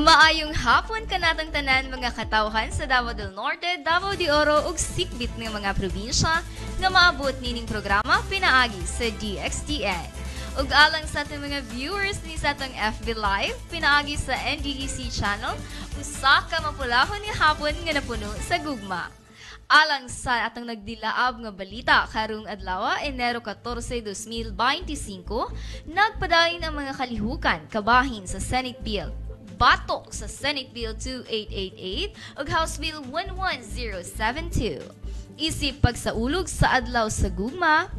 Maayong hapon kanatang tanan mga katawhan sa Davao del Norte, Davao de Oro ug sikbit ng mga probinsya nga maabot nining programa pinaagi sa DXTN. Ug alang sa ating mga viewers ni sa atong FB Live, pinaagi sa NDEC channel, usa ka mapulahon ni hapon nga napuno sa gugma. Alang sa atong nagdilaab nga balita karong adlaw, Enero 14, 2025, nagpadayon ang mga kalihukan kabahin sa Senate Bill batok sa Senate Bill 2888 ug House Bill 11072. Isip pagsaulog sa adlaw sa gugma,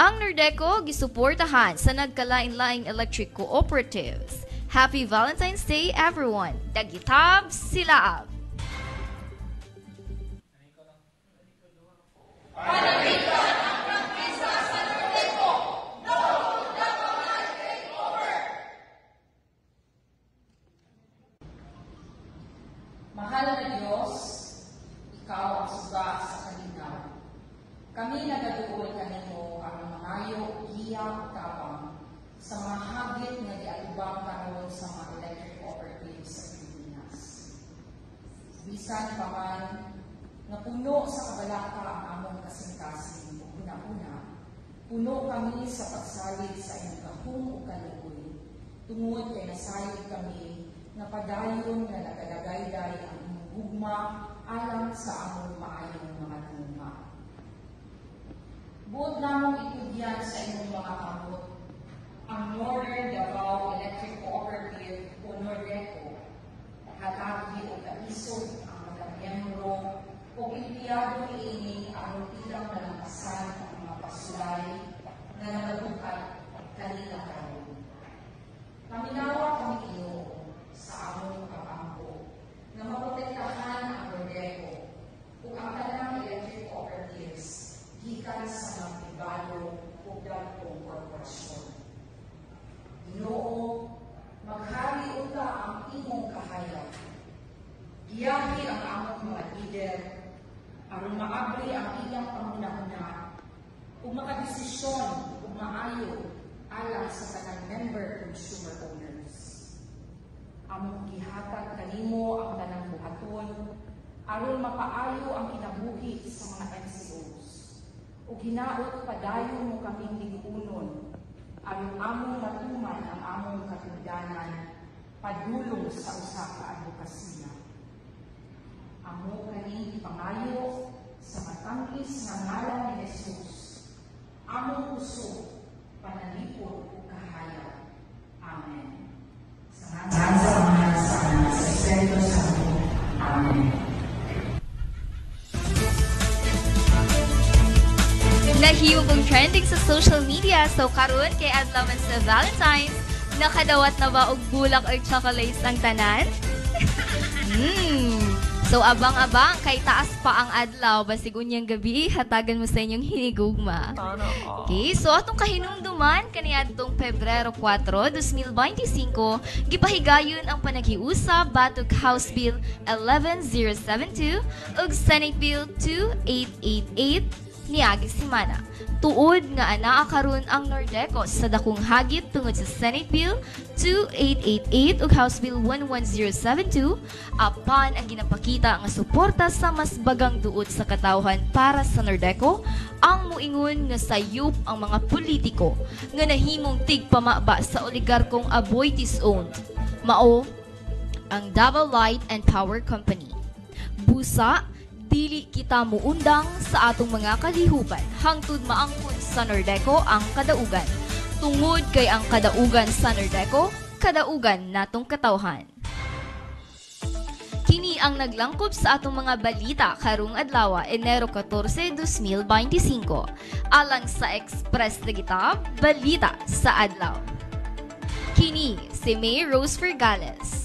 ang Nordeco gisuportahan sa nagkalain-laing electric cooperatives. Happy Valentine's Day everyone. Dagitab silaab. Mahal na Diyos, Ikaw ang suga sa kalinaw. Kami nagaduol kanimo ang mangayo, hiya, tapang sa mga hagit nga giatubang karon sa mga electric cooperatives sa Pilipinas. Bisan pa man, nga puno sa kabalaka ang among kasing-kasing o una-una, puno kami sa pagsalig sa inyong kahung o kaluoy, tungod kay nasayod kami nga padayon nga nagadagayday ang imong gugma alang sa among maayong mga tunga. Buot namong itudyan sa imong mga kamot, ang Northern Davao Electric Cooperative o Nordeco, hatagi o kaisod ang mga miyembro o empleyado niini ang ilang nalampasan ang mga pasulay na nagabukat kanila karon. Paminawa kami iyo sa among kapampo na maprotektahan ang Nordeco kung ang talang electric cooperatives gikan sa mga pribado o datong korporasyon. Ginoo, maghari uta ang imong kahayag. Giyahi ang among mga lider aron maabri ang ilang pangunahuna ug makadesisyon ug maayo alang sa tanang member consumer owners. Among gihatag kanimo ang tanang buhaton aron mapaayo ang kinabuhi sa mga NCOs. Ug hinaot padayon mo kaming gigunon aron among matuman ang among katungdanan padulong sa usa ka advokasya. Amo kaning ipangayo sa matangkis nga ngalan ni Jesus. Among puso panalipod ug kahayag. Amen. Sa ngalan sa Espiritu Santo. Amen. Nahiyog ang trending sa social media, so karon kay adlaw man sa Valentine's, nakadawat na ba og bulak or chocolates ang tanan? So abang-abang kay taas pa ang adlaw basig unyang gabi hatagan mo sa inyong hinigugma. Okay, so atong kahinumduman kaniadtong Pebrero 4, 2025, gipahigayon ang panaghiusab batok House Bill 11072 ug Senate Bill 2888 niagi semana. Tuod nga anaa karon ang Nordeco sa dakong hagit tungod sa Senate Bill 2888 ug House Bill 11072 apan ang ginapakita nga suporta sa mas bagang duot sa katawhan para sa Nordeco ang muingon nga sayop ang mga politiko nga nahimong tigpamaba sa oligarkong Aboitiz-owned mao ang Davao Light and Power Company. Busa dili kita muundang sa atong mga kalihukan hangtod maangkon sa Nordeco ang kadaugan. Tungod kay ang kadaugan sa Nordeco, kadaugan natong katawhan. Kini ang naglangkob sa atong mga balita karong adlaw, Enero 14, 2025. Alang sa Express Dagitab, balita sa adlaw. Kini si May Rose Fergales.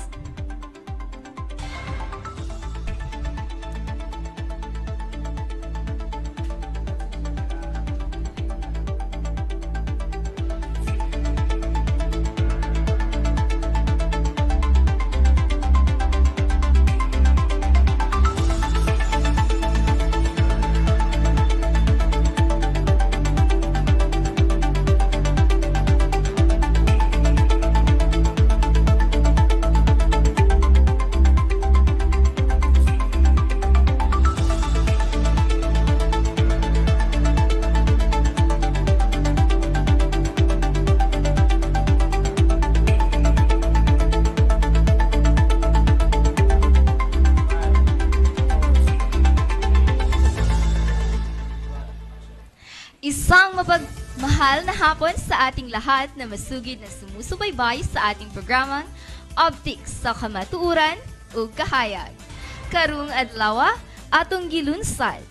Isang mapagmahal na hapon sa ating lahat na masugid na sumusubaybay sa ating programang Optics sa Kamatuuran ug Kahayag. Karong adlaw atong gilunsad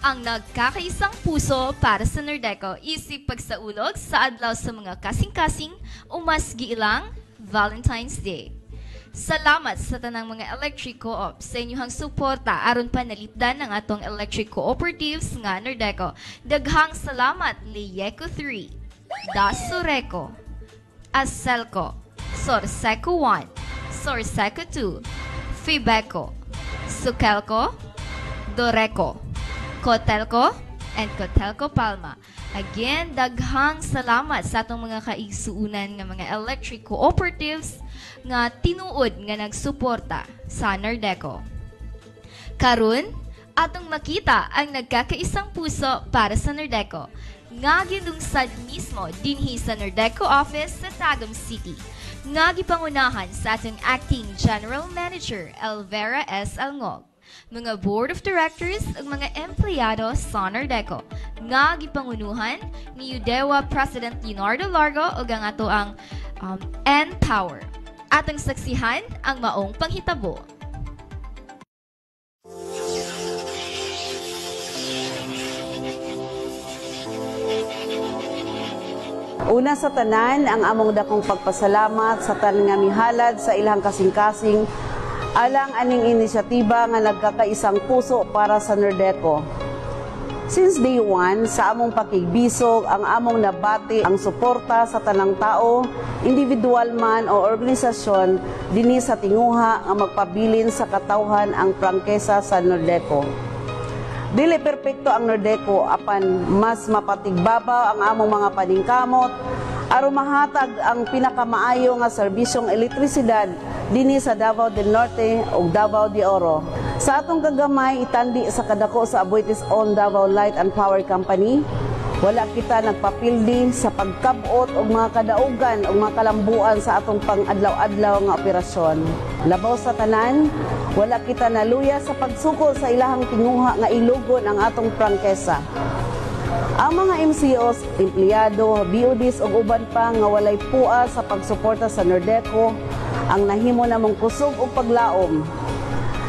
ang nagkakaisang puso para sa Nordeco isip pagsaulog sa adlaw sa mga kasing-kasing o mas giilang Valentine's Day. Salamat sa tanang mga electric co-op sa inyong suporta aron panalipdan ng atong electric cooperatives nga Nordeco. Daghang salamat Lieco 3, Dasureco, Aselco, Sorseco 1, Sorseco 2, Fibeco, Sukelco, Doreco, Cotelco, and Cotelco Palma. Again, daghang salamat sa atong mga kaigsuunan nga mga electric cooperatives nga tinuod nga nagsuporta sa Nordeco. Karon, atong makita ang nagkakaisang puso para sa Nordeco nga gilungsad mismo dinhi sa Nordeco office sa Tagum City nga gipangunahan sa atong Acting General Manager Elvera S. Alngog, mga Board of Directors ug mga empleyado sa Nordeco nga gipangunuhan ni UDEWA President Leonardo Largo ug ang ato ang N-Power. Atong saksihan ang maong panghitabo. Una sa tanan, ang among dakong pagpasalamat sa tanan nga mihalad sa ilang kasing-kasing alang aning inisyatiba nga nagkakaisang puso para sa Nordeco. Since day 1, sa among pakigbisog, ang among nabati ang suporta sa tanang tao, individual man o organisasyon dinhi sa tinguha nga magpabilin sa katawhan ang prangkesa sa Nordeco. Dili perpekto ang Nordeco apan mas mapatigbabaw ang among mga paningkamot aron mahatag ang pinakamaayo nga serbisyong elektrisidad dinhi sa Davao del Norte ug Davao de Oro. Sa atong kagamay itandi sa kadako sa Aboitiz own Davao Light and Power Company, wala kita nagpapildi sa pagkabot og mga kadaugan o mga kalambuan sa atong pang-adlaw-adlaw nga operasyon. Labaw sa tanan, wala kita naluya sa pagsuko sa ilahang tinguha nga ilugon ang atong prangkesa. Ang mga MCOs, empleyado, BODs ug uban pa nga walay pua sa pagsuporta sa Nordeco ang nahimo namong kusog ug paglaom.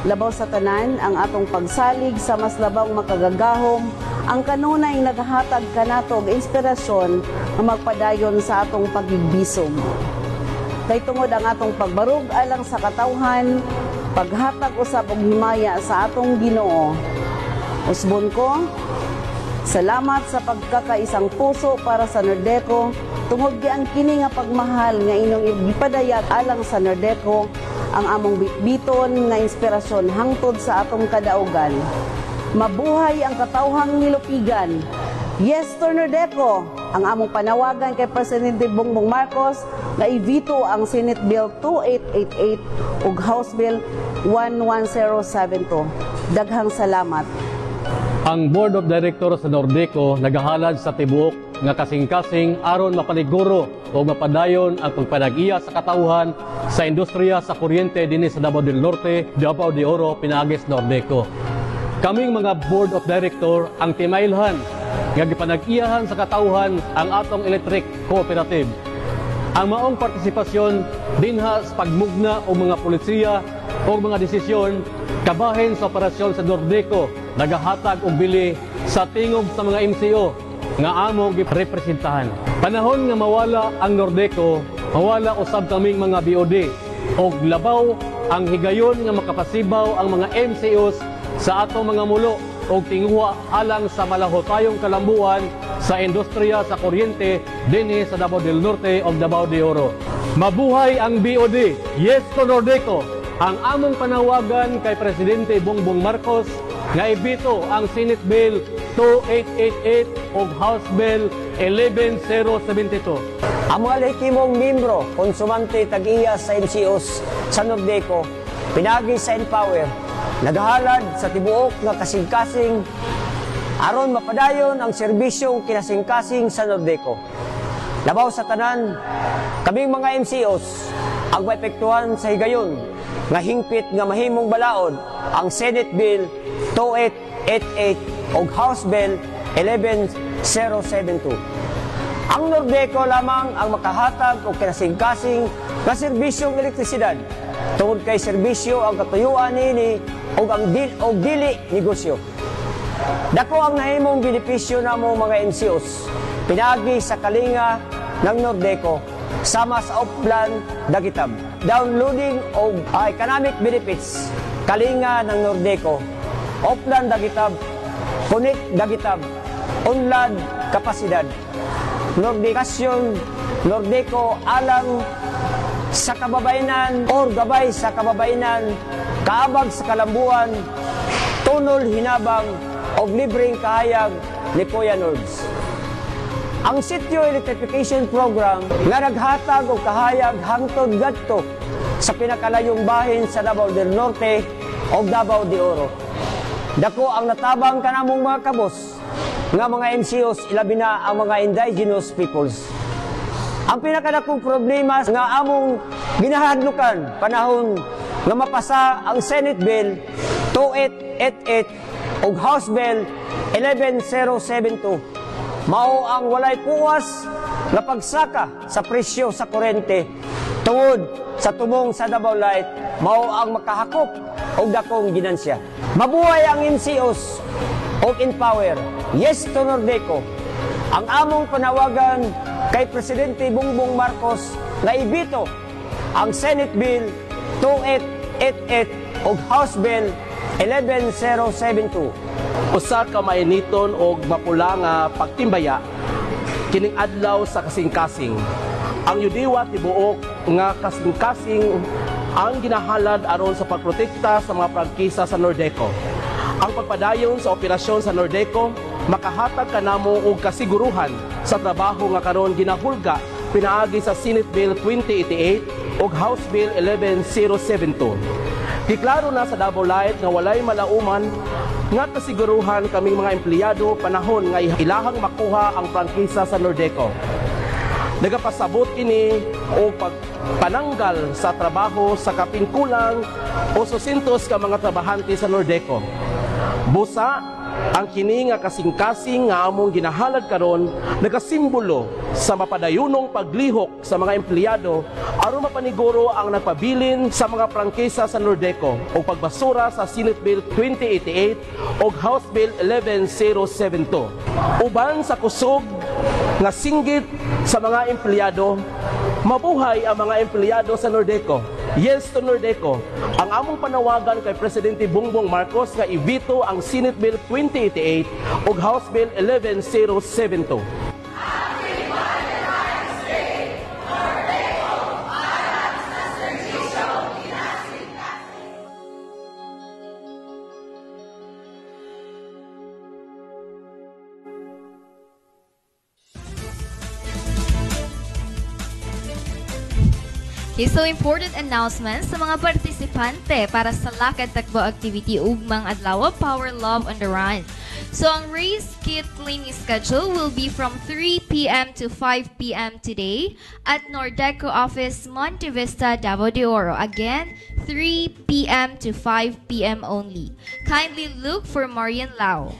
Labaw sa tanan ang atong pagsalig sa mas labang makagagahom ang kanunay naghatag kanato og inspirasyon nga magpadayon sa atong pagigbisog. Kay tungod ang atong pagbarug alang sa katawhan, paghatag usab og himaya sa atong Ginoo. Usbon ko, salamat sa pagkakaisang puso para sa Nordeco tungod giang kini nga pagmahal nga inyong ipadayag alang sa Nordeco ang among bitbiton nga inspirasyon hangtod sa atong kadaugan. Mabuhay ang katawhang nilupigan. Yes to Nordeco! Ang among panawagan kay Presidente Bongbong Marcos nga i-veto ang Senate Bill 2888 ug House Bill 11072. Daghang salamat. Ang Board of Directors sa Nordeco nagahalad sa tibuok nga kasing-kasing aron mapaniguro o mapadayon ang pagpanag-iya sa katawhan sa industriya sa kuryente dinhi sa Davao del Norte, Davao de Oro, pinaagis Nordeco. Kaming mga Board of Director ang timailhan nga gipanag-iyahan sa katawhan ang atong electric cooperative. Ang maong partisipasyon dinha sa pagmugna o mga polisiya o mga desisyon kabahin sa operasyon sa Nordeco nagahatag og bili sa tingog sa mga MCO nga amo girepresentahan. Panahon nga mawala ang Nordeco, mawala usab kaming mga BOD og labaw ang higayon nga makapasibaw ang mga MCOs sa atong mga mulo og tinguha alang sa malahotayong kalambuan sa industriya sa kuryente dinhi sa Davao del Norte ug Davao de Oro. Mabuhay ang BOD! Yes to Nordeco! Ang among panawagan kay Presidente Bongbong Marcos nga ibito ang Senate Bill 2888 ug House Bill 11072. Ang mga lehikimong membro, konsumante tag-iya sa MCOs sa Nordeco, pinagi sa N-Power, naghahalad sa tibuok nga kasing-kasing aron mapadayon ang serbisyong kinasing-kasing sa Nordeco. Labaw sa tanan, kaming mga MCOs ang maepektuhan sa higayon nga hingpit nga mahimong balaod ang Senate Bill 2888 ug House Bill 072. Ang Nordeco lamang ang makahatag o kinasing-kasing na serbisyong elektrisidad tungod kay serbisyo ang katuyuan niini o dili negosyo. Dako ang nahimong benepisyo namo mga NCOs pinagi sa kalinga ng Nordeco sama sa Oplan Dagitab. Downloading o economic benefits kalinga ng Nordeco, Oplan Dagitab, Connect Dagitab, Unlad Kapasidad, Nordekasyon, Nordeco alang sa kababayanan o gabay sa kababayanan, kaabag sa kalambuan, tunol hinabang o libreng kahayag ni Kuya Nords. Ang Sitio Electrification Program nga naghatag og kahayag hangtod ngadto sa pinakalayong bahin sa Davao del Norte o Davao de Oro. Dako ang natabang kanamong mga kabos nga mga NCOs ilabi na ang mga indigenous peoples. Ang pinakadakong problema nga among ginahadlukan panahon nga mapasa ang Senate Bill 2888 ug House Bill 11072 mao ang walay puwas na pagsaka sa presyo sa kuryente tungod sa tumong sa Davao Light mao ang makahakop og dakong ginansya. Mabuhay ang NCOs og Empower. Yes to Nordeco. Ang among panawagan kay Presidente Bongbong Marcos na ibito ang Senate Bill 2888 ug House Bill 11072. Usa ka mainiton og mapula nga pagtimbaya kining adlaw sa kasing-kasing. Ang yudiwa tibuok nga kasing-kasing ang ginahalad aron sa pagprotekta sa mga prangkisa sa Nordeco. Ang pagpadayon sa operasyon sa Nordeco makahatag kanamo og kasiguruhan sa trabaho nga karon ginahulga pinaagi sa Senate Bill 2088 ug House Bill 11072. Diklaro na sa Davao Light nga walay malauman nga kasiguruhan kaming mga empleyado panahon nga ilahang makuha ang prangkisa sa Nordeco. Nagapasabot ini o pagpananggal sa trabaho sa kapingkulang o 200 ka mga trabahante sa Nordeco. Busa, ang kini nga kasing-kasing nga among ginahalad karon nagasimbolo sa mapadayunong paglihok sa mga empleyado aron mapaniguro ang nagpabilin sa mga prangkisa sa Nordeco o pagbasura sa Senate Bill 2088 o House Bill 11072. Uban sa kusog nga singgit sa mga empleyado, mabuhay ang mga empleyado sa Nordeco. Yes to Nordeco. Ang among panawagan kay Presidente Bongbong Marcos nga ibito ang Senate Bill 2088 ug House Bill 11072. Okay, so important announcements sa mga partisipante para sa Lakad Takbo Activity ugmang adlaw Power Love on the Run. So ang race kit cleaning schedule will be from 3 p.m. to 5 p.m. today at Nordeco office Monte Vista, Davao de Oro. Again, 3 p.m. to 5 p.m. only. Kindly look for Marian Lau.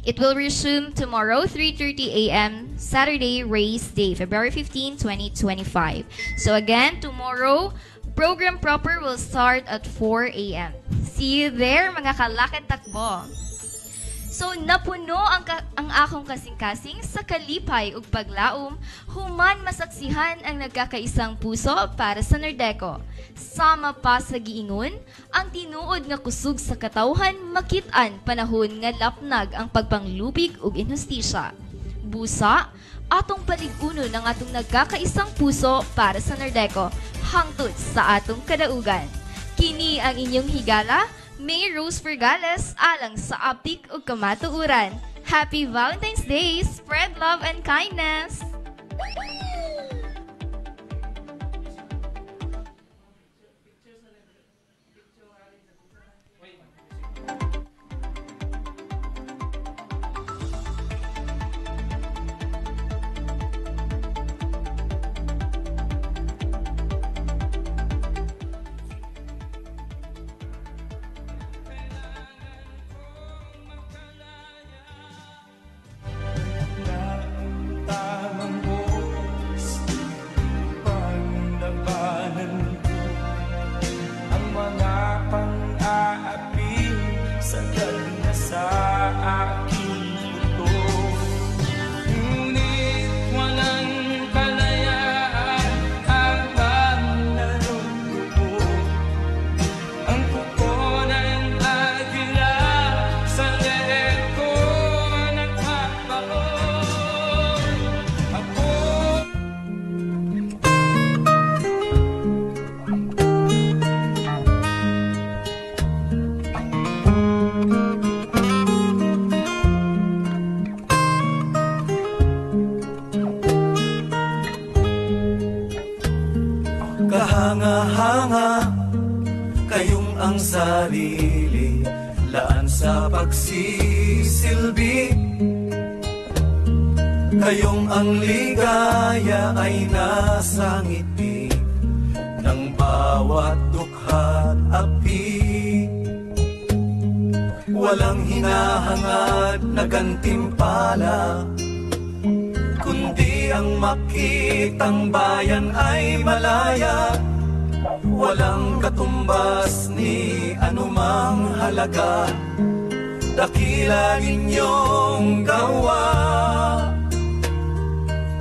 It will resume tomorrow, 3:30 a.m. Saturday race day, February 15, 2025. So again, tomorrow, program proper will start at 4 a.m. See you there, mga kalakad takbo. So napuno ang akong kasing-kasing sa kalipay ug paglaom, human masaksihan ang nagkakaisang puso para sa Nordeco. Sama pa sa giingon, ang tinuod nga kusog sa katawhan makit-an panahon nga lapnag ang pagpanglupig ug inhustisya. Busa, atong paligunon ang atong nagkakaisang puso para sa Nordeco hangtod sa atong kadaugan. Kini ang inyong higala, May Rose Fergales, alang sa Aptik ug Kamatuuran. Happy Valentine's Day! Spread love and kindness! kahanga-hanga, kayong ang sarili, laan sa pagsisilbi. Kayong ang ligaya ay nasa ngiti ng bawat dukha't api. Walang hinahangad na gantimpala, kundi ang makitang bayan ay malaya. Walang katumbas ni anumang halaga, dakila ninyong gawa.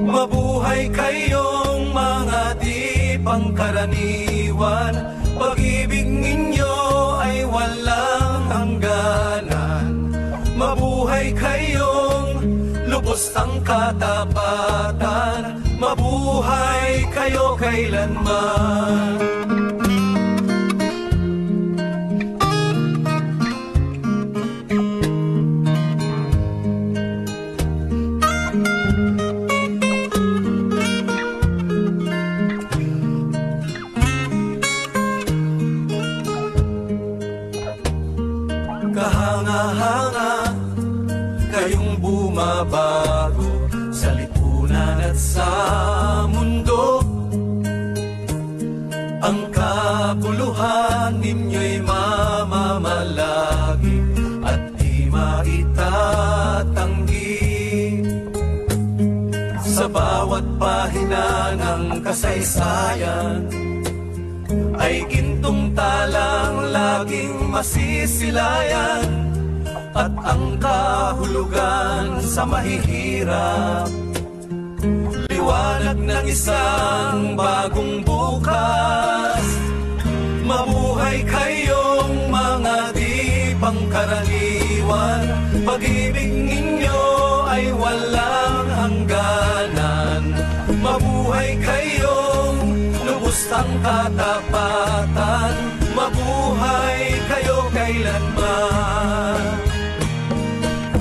Mabuhay kayong mga di pangkaraniwan, pag-ibig ninyo ay walang hangganan. Mabuhay kayong lubos ang katapatan, mabuhay kayo kailanman. Kahanga-hanga, kayong bumabago sa lipunan at sa mundo. Ang kabuluhan ninyo'y mamamalagi at di maitatanggi. Sa bawat pahina ng kasaysayan ay gintong talang laging masisilayan, at ang kahulugan sa mahihirap, liwanag ng isang bagong bukas. Mabuhay kayong mga di pangkaraniwan, pag-ibig ninyo ay walang hangganan. Mabuhay kayong lubos ang katapatan, mabuhay kayo kailanman.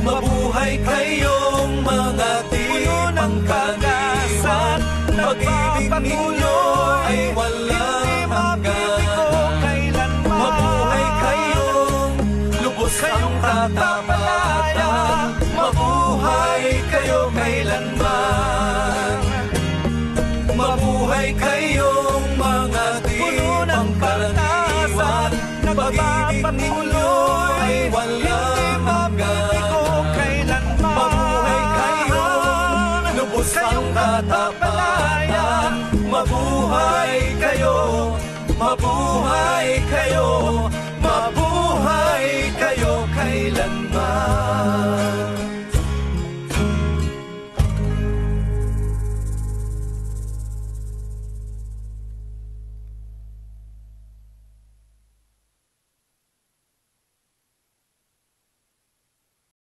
Mabuhay kayong mga di pangkaraniwan, pag-ibig ninyo ay walang hangganan. Mabuhay kayong lubos ang katapatan, mabuhay kayo kailanman. Mabuhay kayong mga di pangkaraniwan, pag-ibig ninyo ay walang hanggan. Mabuhay kayong lubos ang katapatan, mabuhay kayo